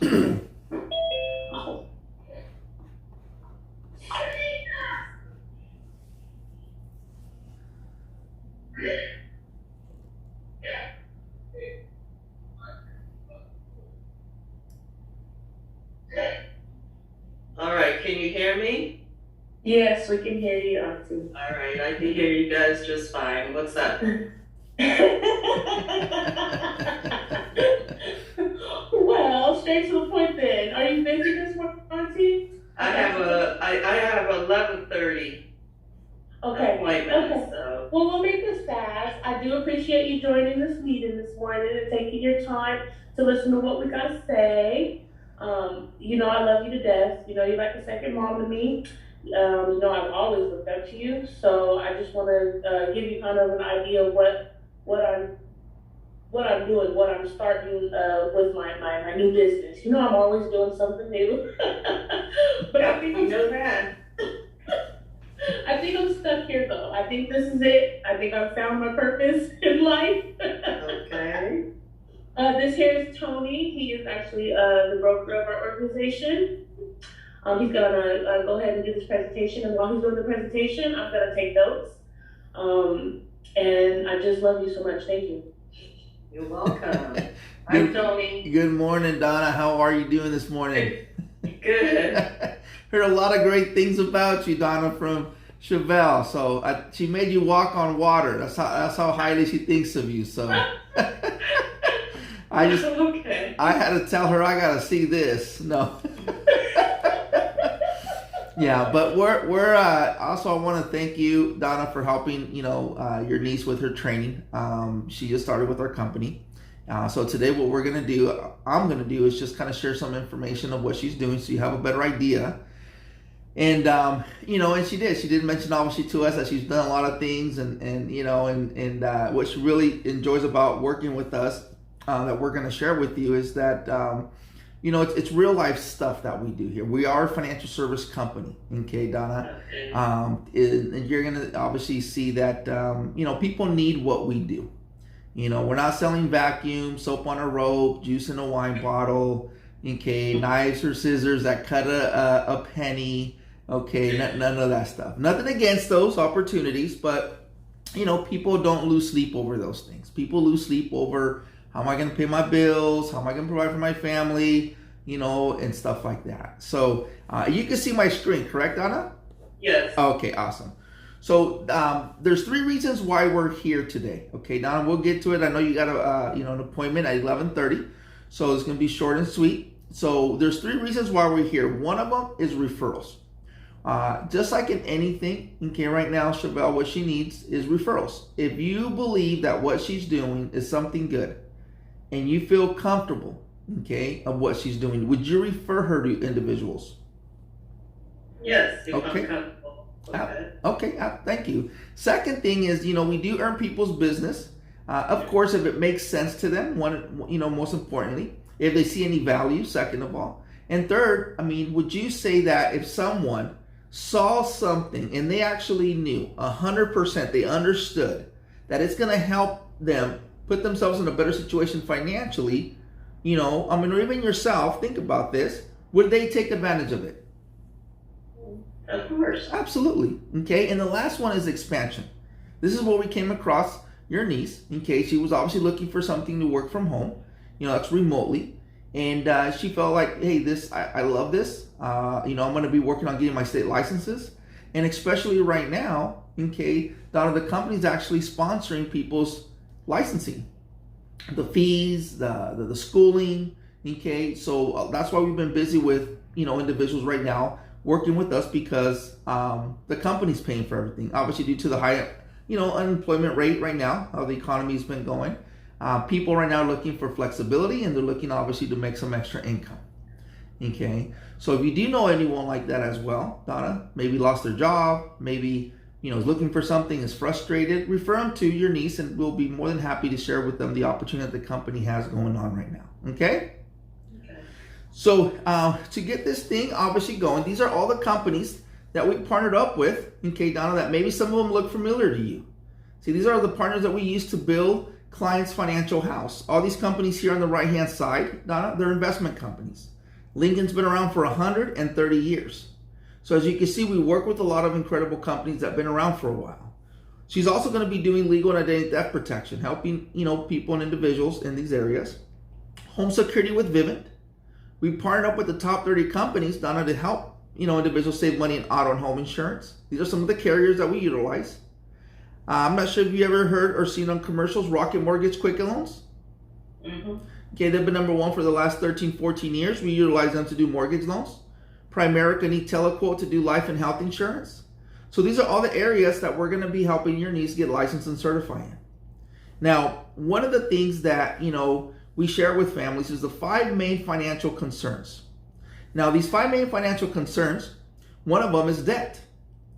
All right, can you hear me? Yes, we can hear you, Auntie. All right, I can hear you guys just fine. What's up? Well, straight to the point then. Are you busy this morning, Auntie? I have 11:30 Okay. appointment, Okay. so. Well, we'll make this fast. I do appreciate you joining this meeting this morning and taking your time to listen to what we got to say. You know, I love you to death. You know, you're like a second mom to me. You know, I've always looked up to you. So I just want to give you kind of an idea of what I'm doing, what I'm starting with my new business. You know, I'm always doing something new. But I think You know that. I think I'm stuck here though. I think this is it. I think I've found my purpose in life. Okay. This here is Tony. He is actually the broker of our organization. He's gonna go ahead and do this presentation, and while he's doing the presentation, I'm gonna take notes. And I just love you so much. Thank you. You're welcome. Hi, Tony. Good morning, Donna. How are you doing this morning? Good. Heard a lot of great things about you, Donna, from Chevelle. So she made you walk on water. That's how highly she thinks of you. So Okay. I had to tell her I gotta see this. No. Yeah, but we're also I want to thank you, Donna, for helping your niece with her training. She just started with our company. So today what I'm gonna do is just kind of share some information of what she's doing so you have a better idea. And and she did mention obviously to us that she's done a lot of things and what she really enjoys about working with us that we're going to share with you is that it's real life stuff that we do here. We are a financial service company, okay, Donna? Okay. And you're going to obviously see that people need what we do. We're not selling vacuum, soap on a rope, juice in a wine bottle, okay, knives or scissors that cut a penny, okay, none of that stuff. Nothing against those opportunities, but people don't lose sleep over those things. People lose sleep over how am I going to pay my bills, how am I going to provide for my family, and stuff like that. So you can see my screen, correct, Donna? Yes. Okay, awesome. So there's 3 reasons why we're here today. Okay, Donna, we'll get to it. I know you got an appointment at 11:30, so it's going to be short and sweet. So there's 3 reasons why we're here. One of them is referrals. Just like in anything, okay, right now, Chevelle, what she needs is referrals. If you believe that what she's doing is something good and you feel comfortable, okay, of what she's doing, would you refer her to individuals? Yes, if Okay. I'm comfortable. Okay. Okay, thank you. Second thing is, we do earn people's business. Of course, if it makes sense to them, most importantly, if they see any value, second of all. And third, would you say that if someone saw something and they actually knew 100%, they understood that it's going to help them put themselves in a better situation financially, or even yourself, think about this, would they take advantage of it? Of course. Absolutely. Okay. And the last one is expansion. This is where we came across your niece. Okay. She was obviously looking for something to work from home. That's remotely. And she felt like, hey, I love this. I'm going to be working on getting my state licenses. And especially right now, okay, Donna, the company's actually sponsoring people's licensing, the fees, the schooling. Okay. So that's why we've been busy with, individuals right now working with us because the company's paying for everything. Obviously, due to the high, unemployment rate right now, how the economy's been going. People right now are looking for flexibility and they're looking obviously to make some extra income. Okay. So if you do know anyone like that as well, Donna, maybe lost their job, maybe, is looking for something, is frustrated, refer them to your niece and we'll be more than happy to share with them the opportunity that the company has going on right now. Okay. So to get this thing obviously going, these are all the companies that we partnered up with, okay, Donna, that maybe some of them look familiar to you. See, these are the partners that we use to build clients' financial house. All these companies here on the right-hand side, Donna, they're investment companies. Lincoln's been around for 130 years. So as you can see, we work with a lot of incredible companies that have been around for a while. She's also going to be doing legal and identity theft protection, helping, people and individuals in these areas. Home security with Vivint. We partnered up with the top 30 companies, Donna, to help, individuals save money in auto and home insurance. These are some of the carriers that we utilize. I'm not sure if you ever heard or seen on commercials, Rocket Mortgage Quicken Loans. Mm-hmm. Okay, they've been number one for the last 13, 14 years. We utilize them to do mortgage loans. Primerica and eTeleQuote to do life and health insurance. So these are all the areas that we're going to be helping your niece get licensed and certified in. Now, one of the things that, we share with families is the 5 main financial concerns. Now, these 5 main financial concerns, one of them is debt.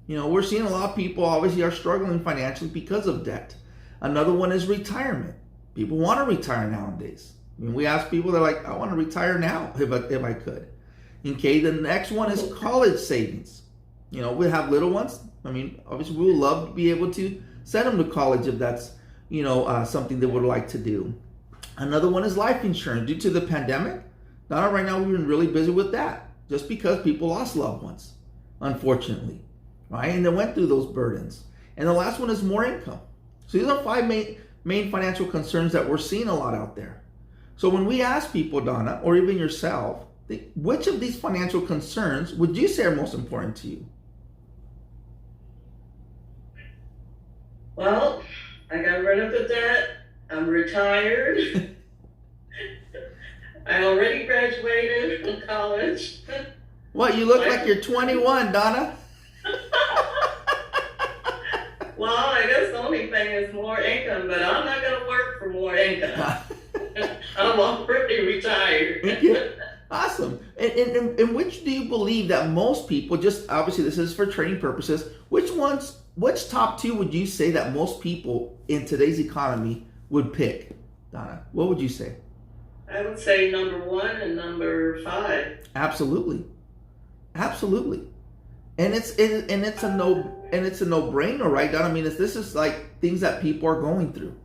We're seeing a lot of people obviously are struggling financially because of debt. Another one is retirement. People want to retire nowadays. We ask people, they're like, I want to retire now if I could. Okay, the next one is college savings. We have little ones. Obviously we would love to be able to send them to college if that's, something they would like to do. Another one is life insurance. Due to the pandemic, now right now we've been really busy with that just because people lost loved ones, unfortunately, right? And they went through those burdens. And the last one is more income. So these are 5 main financial concerns that we're seeing a lot out there. So when we ask people, Donna, or even yourself, which of these financial concerns would you say are most important to you? Well, I got rid of the debt. I'm retired. I already graduated from college. What, you look like you're 21, Donna. Well, I guess the only thing is more income, but I'm not going to work for more income. I'm already retired. Okay. Awesome. And which do you believe that most people, just obviously this is for training purposes, which top 2 would you say that most people in today's economy would pick, Donna? What would you say? I would say number 1 and number 5. Absolutely. And it's a no-brainer, right, Donna? This is like things that people are going through.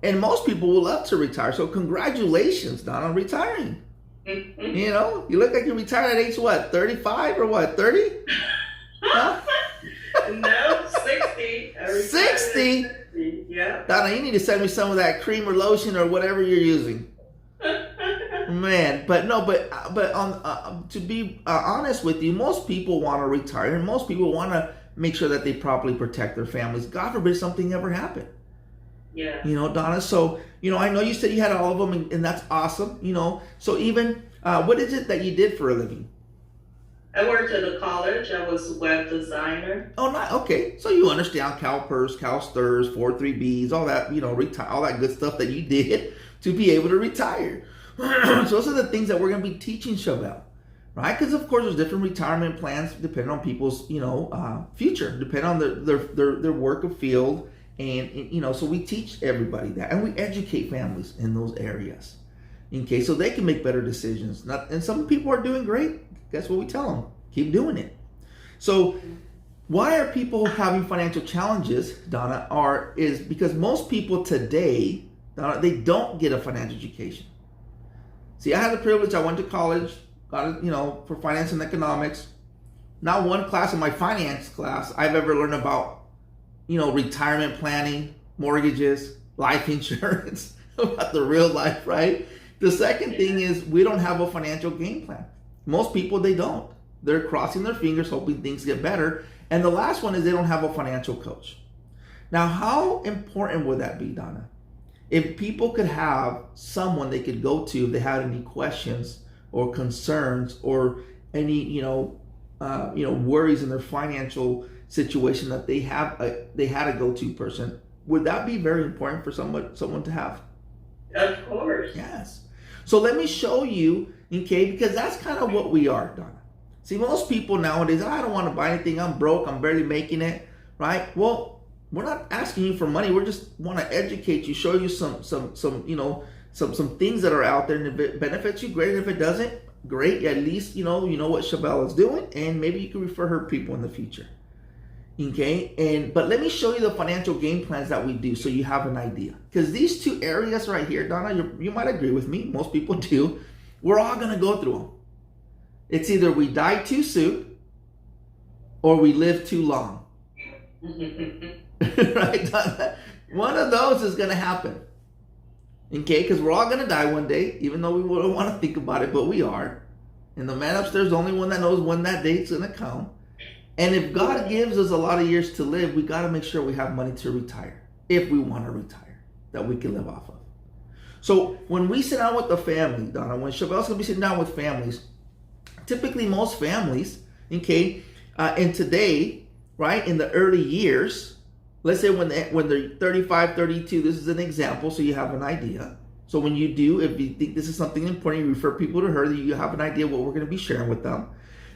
And most people would love to retire. So congratulations, Donna, on retiring. You look like you retired at age what, 35 or what, 30? Huh? No, 60. 60? Yeah. Donna, you need to send me some of that cream or lotion or whatever you're using. Man, but to be honest with you, most people want to retire and most people want to make sure that they properly protect their families. God forbid something ever happened. Yeah. Donna, so, I know you said you had all of them and that's awesome, So even, what is it that you did for a living? I worked at a college. I was a web designer. Oh, not okay. So you understand CalPERS, CalSTRS, 403Bs, all that, all that good stuff that you did to be able to retire. So those are the things that we're going to be teaching Chevelle, right? Because of course there's different retirement plans depending on people's, future, depending on their work of field. And, so we teach everybody that and we educate families in those areas so they can make better decisions. And some people are doing great. Guess what we tell them? Keep doing it. So why are people having financial challenges, Donna, is because most people today, Donna, they don't get a financial education. See, I had the privilege, I went to college, got for finance and economics. Not one class in my finance class I've ever learned about, retirement planning, mortgages, life insurance, about the real life, right? The second thing is we don't have a financial game plan. Most people, they don't. They're crossing their fingers, hoping things get better. And the last one is they don't have a financial coach. Now, how important would that be, Donna? If people could have someone they could go to if they had any questions or concerns or any, worries in their financial situation that they had a go-to person, would that be very important for someone to have? Of course. Yes. So let me show you, because that's kind of what we are, Donna. See, most people nowadays, I don't want to buy anything. I'm broke. I'm barely making it, right? Well, we're not asking you for money. We just want to educate you, show you some things that are out there, and if it benefits you, great. If it doesn't, great. At least you know what Chevelle is doing, and maybe you can refer her people in the future. Okay, but let me show you the financial game plans that we do so you have an idea. Because these 2 areas right here, Donna, you might agree with me, most people do. We're all going to go through them. It's either we die too soon or we live too long. Right? One of those is going to happen. Okay? Because we're all going to die one day, even though we wouldn't want to think about it, but we are. And the man upstairs is the only one that knows when that date's going to come. And if God gives us a lot of years to live, we got to make sure we have money to retire. If we want to retire, that we can live off of. So when we sit down with the family, Donna, when Chevelle's going to be sitting down with families, typically most families, okay, and today, right, in the early years, let's say when they're 35, 32, this is an example so you have an idea. So when you do, if you think this is something important, you refer people to her, that you have an idea what we're going to be sharing with them.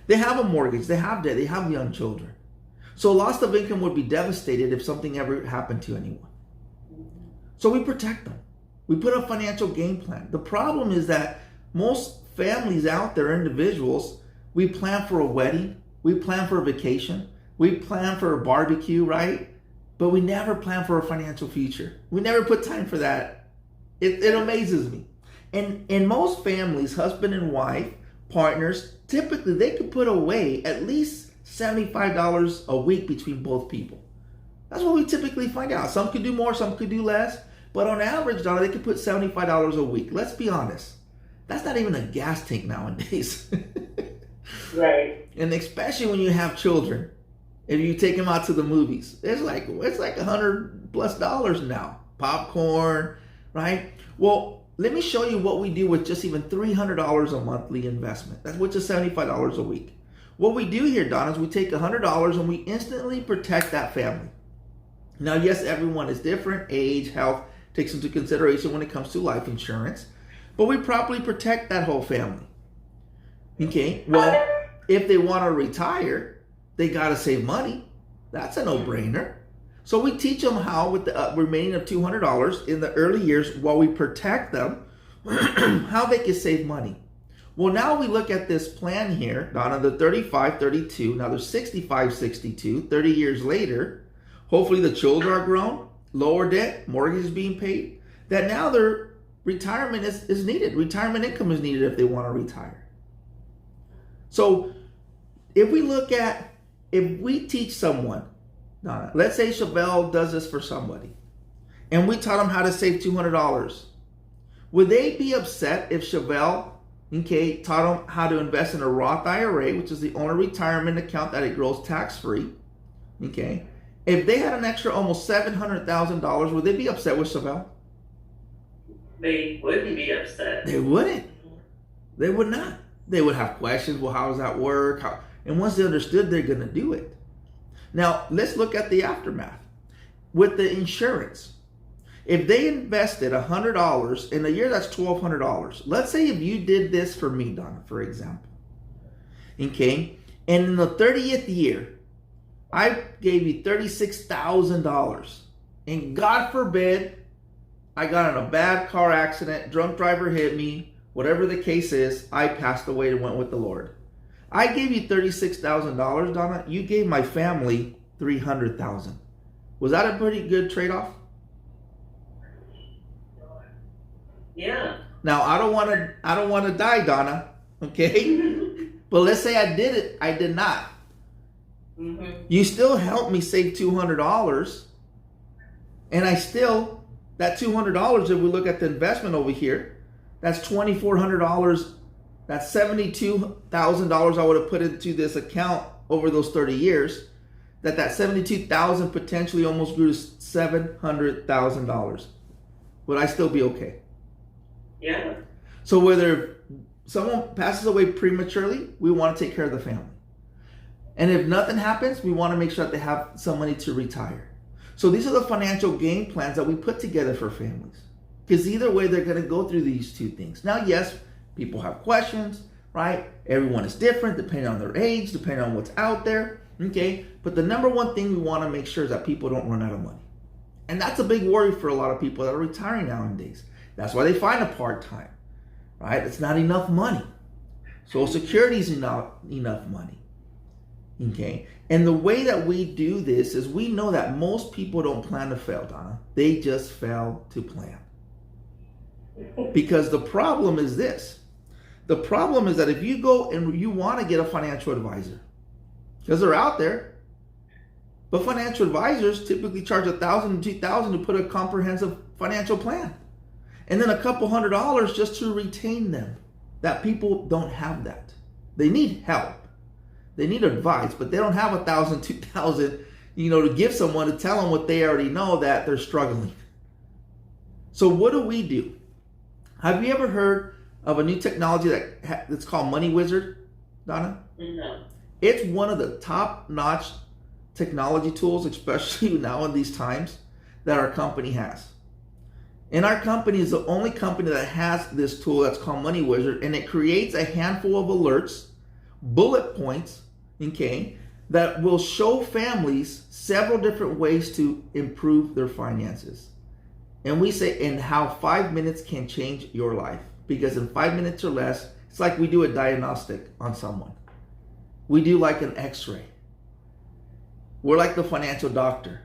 They have a mortgage, they have debt, they have young children. So loss of income would be devastated if something ever happened to anyone. So we protect them. We put a financial game plan. The problem is that most families out there, individuals, we plan for a wedding, we plan for a vacation, we plan for a barbecue, right? But we never plan for a financial future. We never put time for that. It amazes me. And in most families, husband and wife, partners, typically they could put away at least $75 a week between both people. That's what we typically find out. Some could do more, some could do less. But on average, Donna, they could put $75 a week. Let's be honest. That's not even a gas tank nowadays. Right. And especially when you have children. If you take them out to the movies, it's like $100+ now. Popcorn, right? Well, let me show you what we do with just even $300 a monthly investment. That's which is $75 a week. What we do here, Donna, is we take $100 and we instantly protect that family. Now, yes, everyone is different. Age, health takes into consideration when it comes to life insurance. But we properly protect that whole family. Okay, well, if they want to retire, they got to save money. That's a no-brainer. So we teach them how, with the remaining of $200 in the early years, while we protect them, how they can save money. Well, now we look at this plan here, Donna, the 35, 32. Now they're 65, 62, 30 years later. Hopefully the children are grown, lower debt, mortgage is being paid. That now their retirement is needed. Retirement income is needed if they want to retire. So if we teach someone, Donna, let's say Chevelle does this for somebody, and we taught them how to save $200. Would they be upset if Chevelle, okay, taught them how to invest in a Roth IRA, which is the only retirement account that it grows tax-free, okay? If they had an extra almost $700,000, would they be upset with Chevelle? They wouldn't be upset. They wouldn't. They would not. They would have questions. Well, how does that work? And once they understood, they're going to do it. Now, let's look at the aftermath. With the insurance, if they invested $100 in a year, that's $1,200. Let's say if you did this for me, Donna, for example, okay, and in the 30th year, I gave you $36,000, and God forbid, I got in a bad car accident, drunk driver hit me, whatever the case is, I passed away and went with the Lord. I gave you $36,000, Donna. You gave my family $300,000. Was that a pretty good trade-off? Yeah. Now I don't want to die, Donna. Okay, but let's say I did it. I did not. Mm-hmm. You still helped me save $200, and I still, that $200. If we look at the investment over here, that's $2,400. That's $72,000 I would have put into this account over those 30 years. That $72,000 potentially almost grew to $700,000. Would I still be okay? Yeah. So whether someone passes away prematurely, we want to take care of the family. And if nothing happens, we want to make sure that they have some money to retire. So these are the financial game plans that we put together for families. Because either way, they're going to go through these two things. Now, yes, people have questions, right? Everyone is different depending on their age, depending on what's out there, okay? But the number one thing we want to make sure is that people don't run out of money. And that's a big worry for a lot of people that are retiring nowadays. That's why they find a part-time, right? It's not enough money. Social Security is not enough money, okay? And the way that we do this is we know that most people don't plan to fail, Donna. They just fail to plan. Because the problem is this. The problem is that if you go and you want to get a financial advisor, because they're out there, but financial advisors typically charge $1,000 to $2,000 to put a comprehensive financial plan, and then a couple $100 just to retain them. That people don't have that. They need help. They need advice, but they don't have $1,000, $2,000, to give someone to tell them what they already know, that they're struggling. So what do? Have you ever heard of a new technology that's called Money Wizard, Donna? No. It's one of the top-notch technology tools, especially now in these times, that our company has. And our company is the only company that has this tool that's called Money Wizard, and it creates a handful of alerts, bullet points, okay, that will show families several different ways to improve their finances. And we say, and how 5 minutes can change your life. Because in 5 minutes or less, it's like we do a diagnostic on someone. We do like an x-ray. We're like the financial doctor.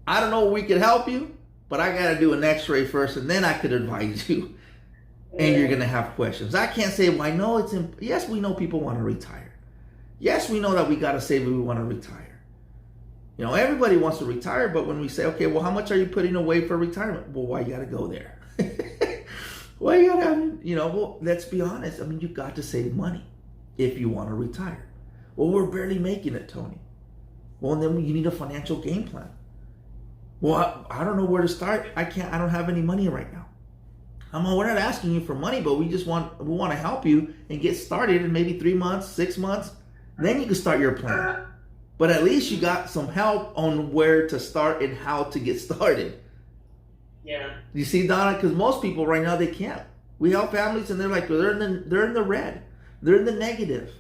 I don't know if we could help you, but I got to do an x-ray first, and then I could advise you. And you're going to have questions. I can't say, well, I know yes, we know people want to retire. Yes, we know that we got to save if we want to retire. Everybody wants to retire, but when we say, okay, well, how much are you putting away for retirement? Well, why you got to go there? Why you got to, well, let's be honest. You got to save money if you want to retire. Well, we're barely making it, Tony. Well, then you need a financial game plan. Well, I don't know where to start. I don't have any money right now. We're not asking you for money, but we want to help you and get started in maybe 3 months, 6 months. Then you can start your plan. But at least you got some help on where to start and how to get started. Yeah. You see, Donna, because most people right now, they can't. We help families and they're like, they're in the red. They're in the negative.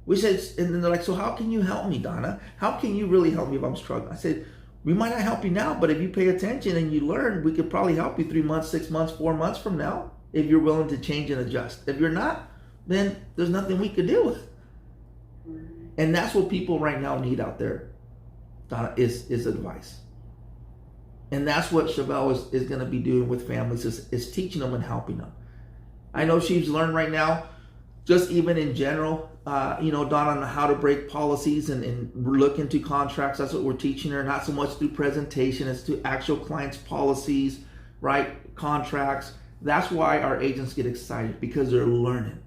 We said, and then they're like, so how can you help me, Donna? How can you really help me if I'm struggling? I said, we might not help you now, but if you pay attention and you learn, we could probably help you 3 months, 6 months, 4 months from now, if you're willing to change and adjust. If you're not, then there's nothing we could do. And that's what people right now need out there, Donna, is advice. And that's what Chevelle is going to be doing with families, is teaching them and helping them. I know she's learned right now, just even in general, Donna, on how to break policies and look into contracts. That's what we're teaching her, not so much through presentation, it's through actual clients' policies, right? Contracts. That's why our agents get excited, because they're learning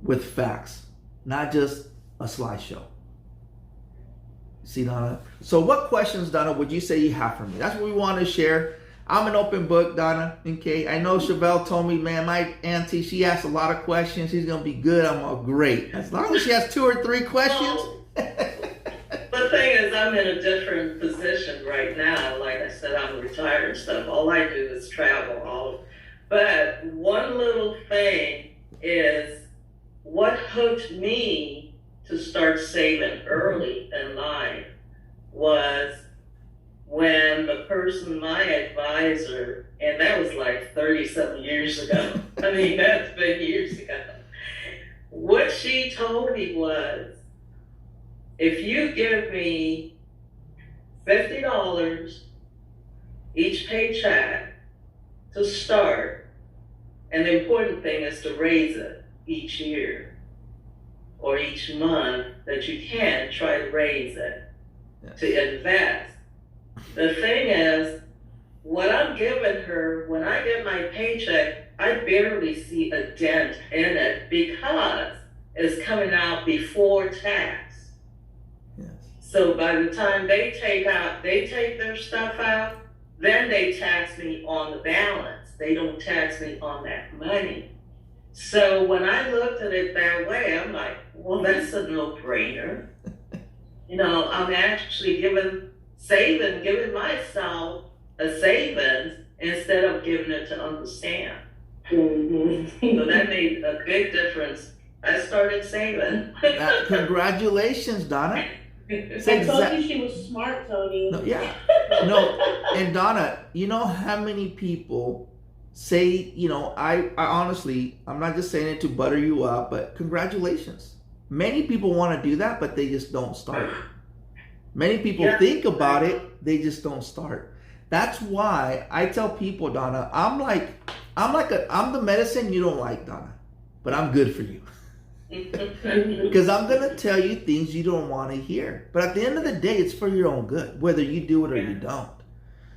with facts, not just a slideshow. See, Donna? So what questions, Donna, would you say you have for me? That's what we want to share. I'm an open book, Donna. Okay, I know Chevelle told me, man, my auntie, she asks a lot of questions. She's going to be good. I'm all great. As long as she has 2 or 3 questions. Well, the thing is, I'm in a different position right now. Like I said, I'm retired and stuff. All I do is travel. But one little thing is what hooked me to start saving early in life was when the person, my advisor, and that was like 37 years ago. That's been years ago. What she told me was, if you give me $50 each paycheck to start, and the important thing is to raise it each year or each month that you can, try to raise it, to invest. The thing is, what I'm giving her, when I get my paycheck, I barely see a dent in it because it's coming out before tax. Yes. So by the time they take their stuff out, then they tax me on the balance. They don't tax me on that money. So when I looked at it that way, I'm like, well, that's a no-brainer. I'm actually giving myself a savings instead of giving it to understand. So that made a big difference. I started saving. Congratulations, Donna. I told you she was smart, Tony. No, yeah. No, and Donna, you know how many people say, I honestly, I'm not just saying it to butter you up, but congratulations. Many people want to do that, but they just don't start. Many people think about it, they just don't start. That's why I tell people, Donna, I'm the medicine you don't like, Donna. but I'm good for you. Because I'm going to tell you things you don't want to hear. But at the end of the day, it's for your own good, whether you do it or you don't.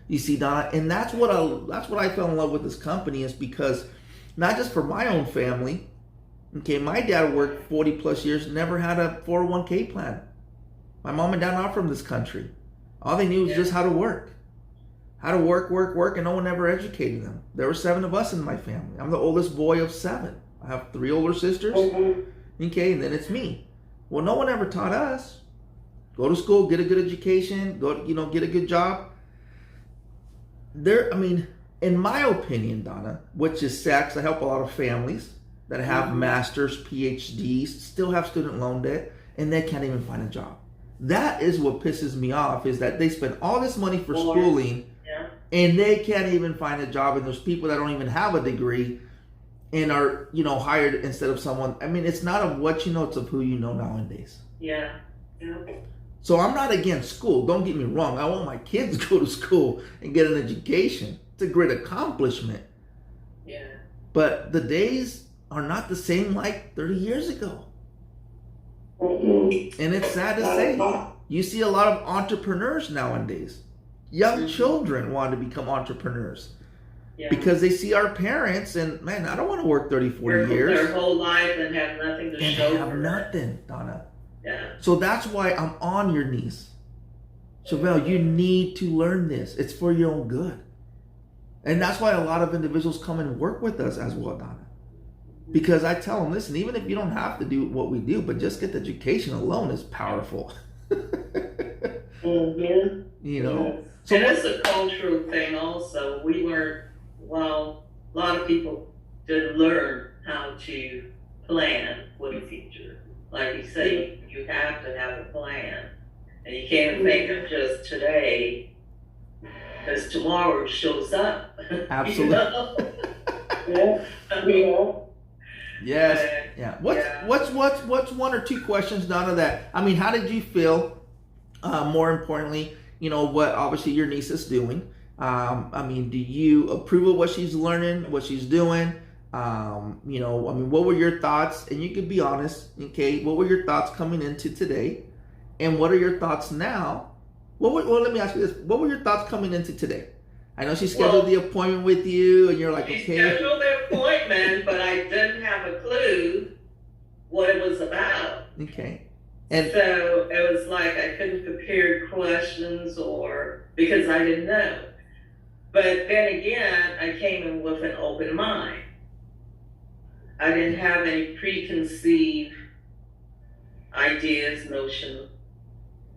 You see, Donna, and that's what I fell in love with this company, is because not just for my own family. Okay, my dad worked 40 plus years, never had a 401k plan. My mom and dad are not from this country. All they knew was just how to work. How to work, and no one ever educated them. There were 7 of us in my family. I'm the oldest boy of 7. I have 3 older sisters. Okay, and then it's me. Well, no one ever taught us. Go to school, get a good education, get a good job. In my opinion, Donna, which is sad, 'cause I help a lot of families that have masters, PhDs, still have student loan debt, and they can't even find a job. That is what pisses me off, is that they spend all this money for schooling, and they can't even find a job, and there's people that don't even have a degree and are, hired instead of someone. I mean, it's not of what you know, it's of who you know nowadays. Yeah. So I'm not against school. Don't get me wrong. I want my kids to go to school and get an education. It's a great accomplishment. Yeah. But the days are not the same like 30 years ago. And it's sad to say. You see a lot of entrepreneurs nowadays. Young children want to become entrepreneurs. Yeah. Because they see our parents and, man, I don't want to work 30, 40 years. Their whole life and have nothing to show And for have it. nothing, Donna. Yeah. So that's why I'm on your niece. Chevelle, you need to learn this. It's for your own good. And that's why a lot of individuals come and work with us as well, Donna. Because I tell them, listen, even if you don't have to do what we do, but just get the education alone is powerful. So it's a cultural thing also. We learned, a lot of people didn't learn how to plan for the future. Like you say, you have to have a plan. And you can't think of just today, because tomorrow shows up. Absolutely. Yes. Yeah. What's 1 or 2 questions, Donna, that, how did you feel, more importantly, what obviously your niece is doing? Do you approve of what she's learning, what she's doing? What were your thoughts? And you could be honest, okay? What were your thoughts coming into today? And what are your thoughts now? Let me ask you this. What were your thoughts coming into today? I know she scheduled the appointment with you, and you're like, okay. She scheduled the appointment, but I didn't have a clue what it was about. Okay. And so it was like I couldn't prepare questions because I didn't know. But then again, I came in with an open mind. I didn't have any preconceived ideas, notion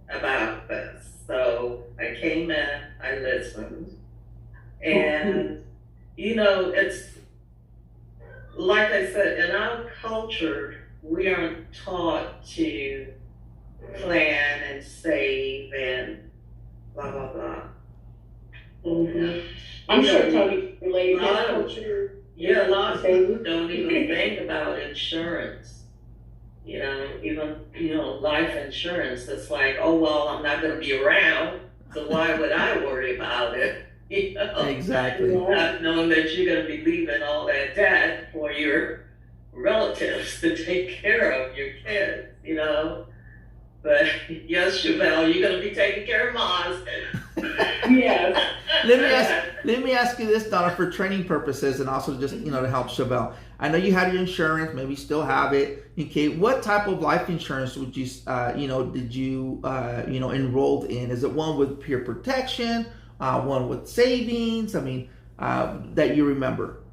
about this. So I came in, I listened. And, it's like I said, in our culture, we aren't taught to plan and save and blah, blah, blah. I'm sure Tony related his culture. Yeah, a lot of people don't even think about insurance. Even life insurance. It's like, oh, well, I'm not going to be around, so why would I worry about it? Exactly. Not knowing that you're going to be leaving all that debt for your relatives to take care of your kids, But yes, Chevelle, you're going to be taking care of Maz. Yes. Let me ask you this, Donna, for training purposes and also just, to help Chevelle. I know you had your insurance, maybe you still have it. Okay, what type of life insurance would you, did you, enrolled in? Is it one with peer protection, one with savings? That you remember?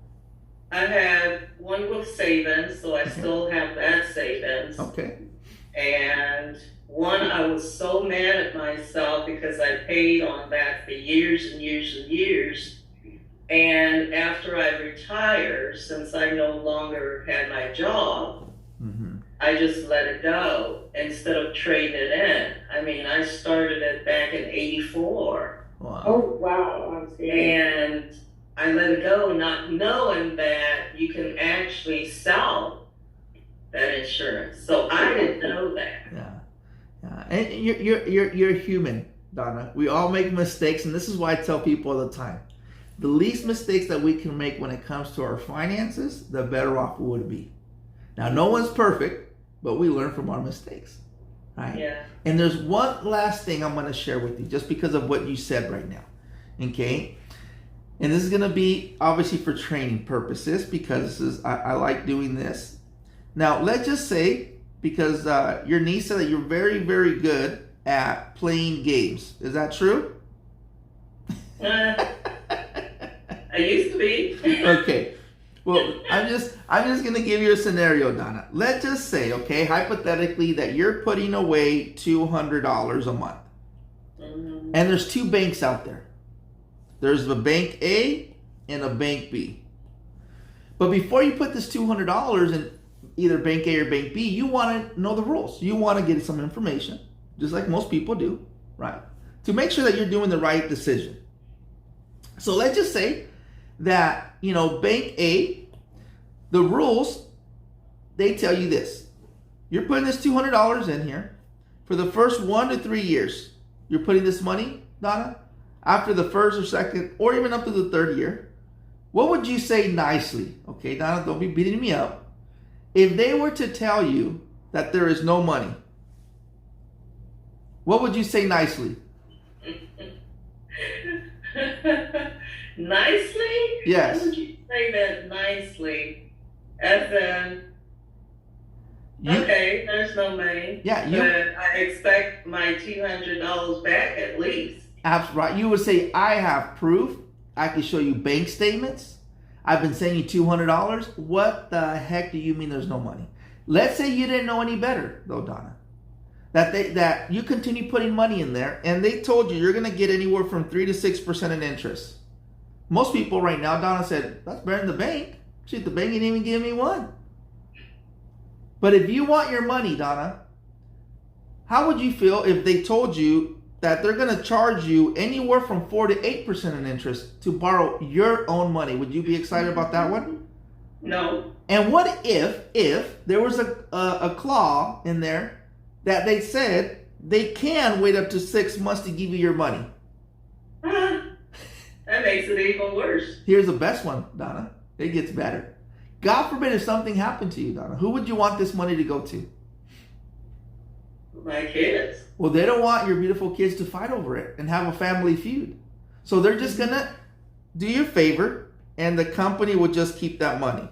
I had one with savings, so I still have that savings. Okay. And one, I was so mad at myself because I paid on that for years and years and years. And after I retired, since I no longer had my job, I just let it go instead of trading it in. I started it back in '84. Wow. Oh, wow. And I let it go not knowing that you can actually sell that insurance. So I didn't know that. Yeah. And you're human, Donna. We all make mistakes, and this is why I tell people all the time. The least mistakes that we can make when it comes to our finances, the better off we would be. Now, no one's perfect, but we learn from our mistakes, right? Yeah. And there's one last thing I'm going to share with you just because of what you said right now, okay? And this is going to be obviously for training purposes because I like doing this. Now, let's just say, because your niece said that you're very, very good at playing games. Is that true? I used to be. Okay. Well, I'm just gonna give you a scenario, Donna. Let's just say, okay, hypothetically, that you're putting away $200 a month, Mm-hmm. and there's two banks out there. There's the bank A and a bank B. But before you put this $200 in either bank A or bank B, you want to know the rules. You want to get some information, just like most people do, right? To make sure that you're doing the right decision. So let's just say that, bank A, the rules, they tell you this. You're putting this $200 in here for the first 1 to 3 years. You're putting this money, Donna, after the first or second, or even up to the third year. What would you say nicely? Okay, Donna, don't be beating me up. If they were to tell you that there is no money, what would you say nicely? Nicely? Yes. How would you say that nicely? As in, You, okay, there's no money. Yeah, but I expect my $200 back at least. right. You would say, I have proof. I can show you bank statements. I've been sending you $200. What the heck do you mean there's no money? Let's say you didn't know any better, though, Donna. That you continue putting money in there, and they told you you're going to get anywhere from 3 to 6% in interest. Most people right now, Donna said, that's better than the bank. Shit, the bank didn't even give me one. But if you want your money, Donna, how would you feel if they told you that they're going to charge you anywhere from 4 to 8% in interest to borrow your own money? Would you be excited about that one? No. And what if there was a clause in there that they said they can wait up to 6 months to give you your money? That makes it even worse. Here's the best one, Donna. It gets better. God forbid if something happened to you, Donna. Who would you want this money to go to? My kids. Well, they don't want your beautiful kids to fight over it and have a family feud. So they're just going to do you a favor, and the company will just keep that money.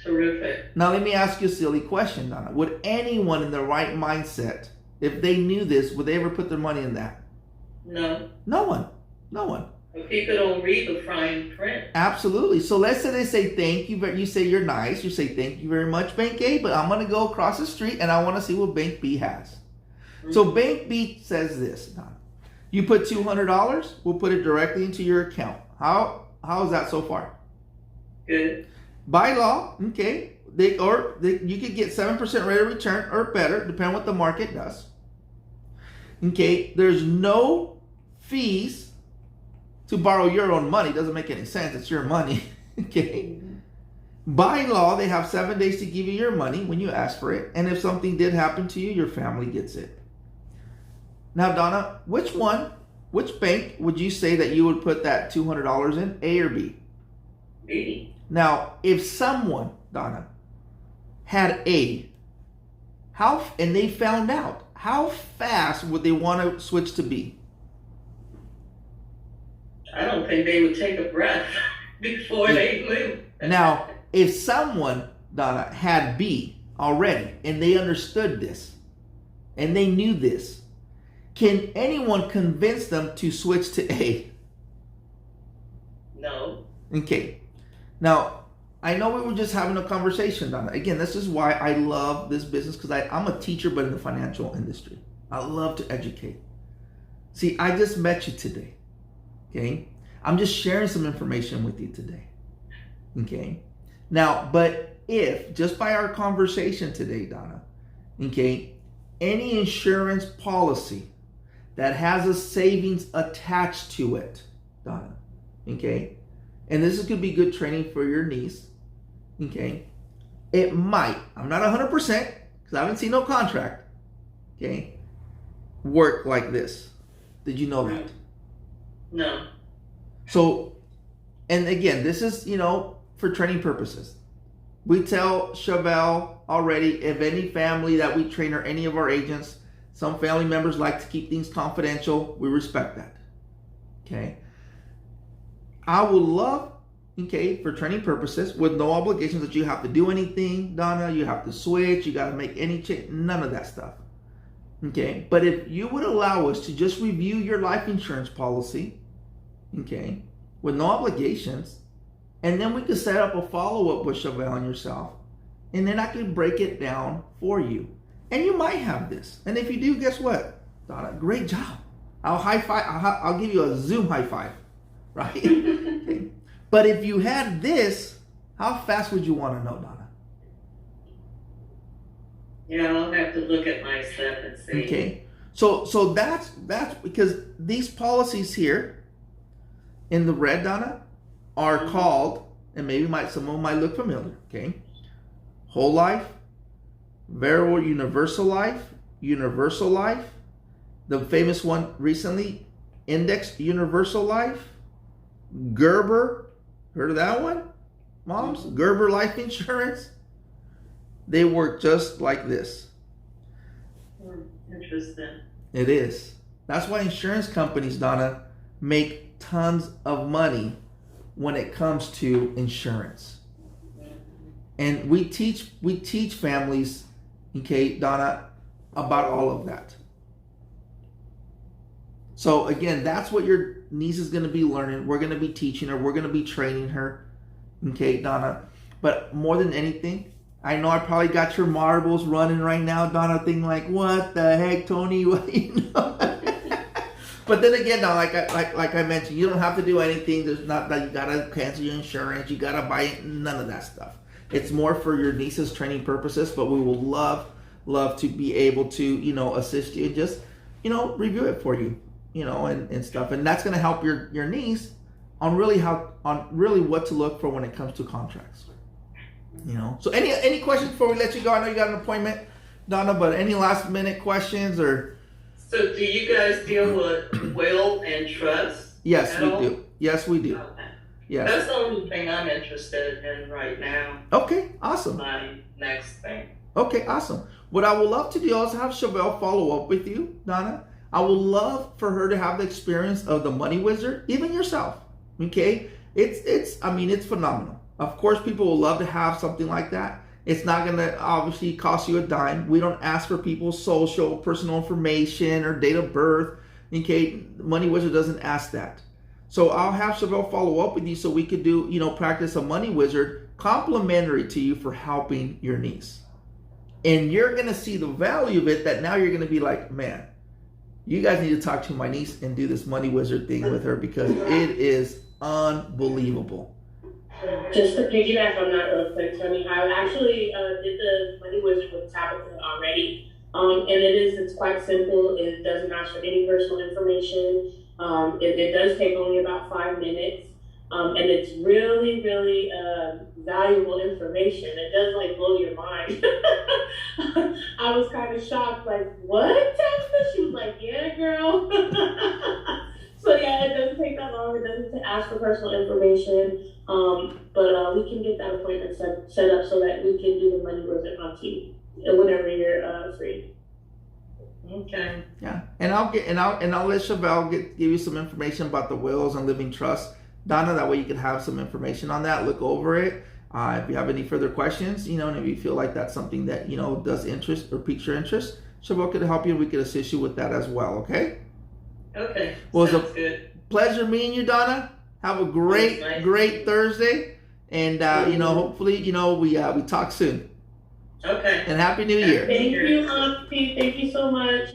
Terrific. Now, let me ask you a silly question, Donna. Would anyone in the right mindset, if they knew this, would they ever put their money in that? No. No one. No one. People don't read the fine print. Absolutely. So let's say they say thank you. You say you're nice. You say thank you very much, Bank A, but I'm going to go across the street and I want to see what Bank B has. Mm-hmm. So Bank B says this, Donna. You put $200, we'll put it directly into your account. How is that so far? Good. By law, okay, you could get 7% rate of return or better, depending on what the market does. Okay, there's no fees to borrow your own money. Doesn't make any sense. It's your money. Okay. By law, they have 7 days to give you your money when you ask for it. And if something did happen to you, your family gets it. Now, Donna, which bank would you say that you would put that $200 in, A or B? B. Now, if someone, Donna, had A, and they found out, how fast would they want to switch to B? I don't think they would take a breath before they move. Now, if someone, Donna, had B already, and they understood this, and they knew this, can anyone convince them to switch to A? No. Okay. Now, I know we were just having a conversation, Donna. Again, this is why I love this business, because I'm a teacher, but in the financial industry. I love to educate. See, I just met you today. Okay? I'm just sharing some information with you today. Okay? Now, but if, just by our conversation today, Donna, okay, any insurance policy that has a savings attached to it, Donna, okay, and this could be good training for your niece, okay, it might, I'm not 100% because I haven't seen no contract, okay, work like this. Did you know that? No. So, and again, this is, for training purposes. We tell Chevelle already, if any family that we train or any of our agents, some family members like to keep things confidential. We respect that. Okay. I would love, okay, for training purposes, with no obligations that you have to do anything, Donna, you have to switch, you got to make any change, none of that stuff. Okay. But if you would allow us to just review your life insurance policy, okay, with no obligations, and then we could set up a follow-up with Chevelle and yourself, and then I could break it down for you. And you might have this. And if you do, guess what, Donna? Great job. I'll high five. I'll give you a Zoom high five, right? Okay. But if you had this, how fast would you want to know, Donna? Yeah, I'll have to look at my stuff and see. Okay. So that's because these policies here in the red, Donna, are called, and maybe some of them might look familiar, okay? Whole life, variable universal life, the famous one recently, indexed universal life, Gerber, heard of that one? Moms? Gerber life insurance. They work just like this. Interesting. It is. That's why insurance companies, Donna, make tons of money when it comes to insurance. And we teach families, okay, Donna, about all of that. So again, that's what your niece is going to be learning. We're going to be teaching her. We're going to be training her, okay, Donna. But more than anything, I know I probably got your marbles running right now, Donna, thinking like, what the heck, Tony? You know? But then again, now, like I mentioned, you don't have to do anything. There's not that you gotta cancel your insurance, you gotta buy it, none of that stuff. It's more for your niece's training purposes, but we will love to be able to, you know, assist you and just, you know, review it for you, you know, and stuff. And that's gonna help your niece on really what to look for when it comes to contracts. You know. So any questions before we let you go? I know you got an appointment, Donna, but any last minute questions or? So do you guys deal with will and trust? Yes, we do. Yes, we do. Okay. Yes. That's the only thing I'm interested in right now. Okay, awesome. My next thing. Okay, awesome. What I would love to do is have Chevelle follow up with you, Donna. I would love for her to have the experience of the Money Wizard, even yourself. Okay, it's phenomenal. Of course, people will love to have something like that. It's not going to obviously cost you a dime. We don't ask for people's social, personal information or date of birth. Okay, Money Wizard doesn't ask that. So I'll have Chevelle follow up with you so we could do, you know, practice a Money Wizard complimentary to you for helping your niece. And you're going to see the value of it, that now you're going to be like, man, you guys need to talk to my niece and do this Money Wizard thing with her because it is unbelievable. Just to piggyback on that real quick, Tony, I actually did the Money Wizard with Tabitha already. And it's quite simple. It doesn't ask for any personal information. It does take only about 5 minutes. And it's really, really valuable information. It does like blow your mind. I was kind of shocked, like, what, Tabitha? She was like, yeah, girl. So yeah, it doesn't take that long. It doesn't ask for personal information. But we can get that appointment set up so that we can do the Money Wizard on TV whenever you're free. Okay. Yeah, and I'll let Chevelle give you some information about the wills and living trust, Donna. That way you can have some information on that. Look over it. If you have any further questions, you know, and if you feel like that's something that, you know, does interest or piques your interest, Chevelle could help you, and we could assist you with that as well. Okay. Okay. Well, sounds it's a good. pleasure meeting you, Donna. Have a great Thursday, and you know, hopefully, you know, we talk soon. Okay. And Happy New Year. Thank you, Auntie. Thank you so much.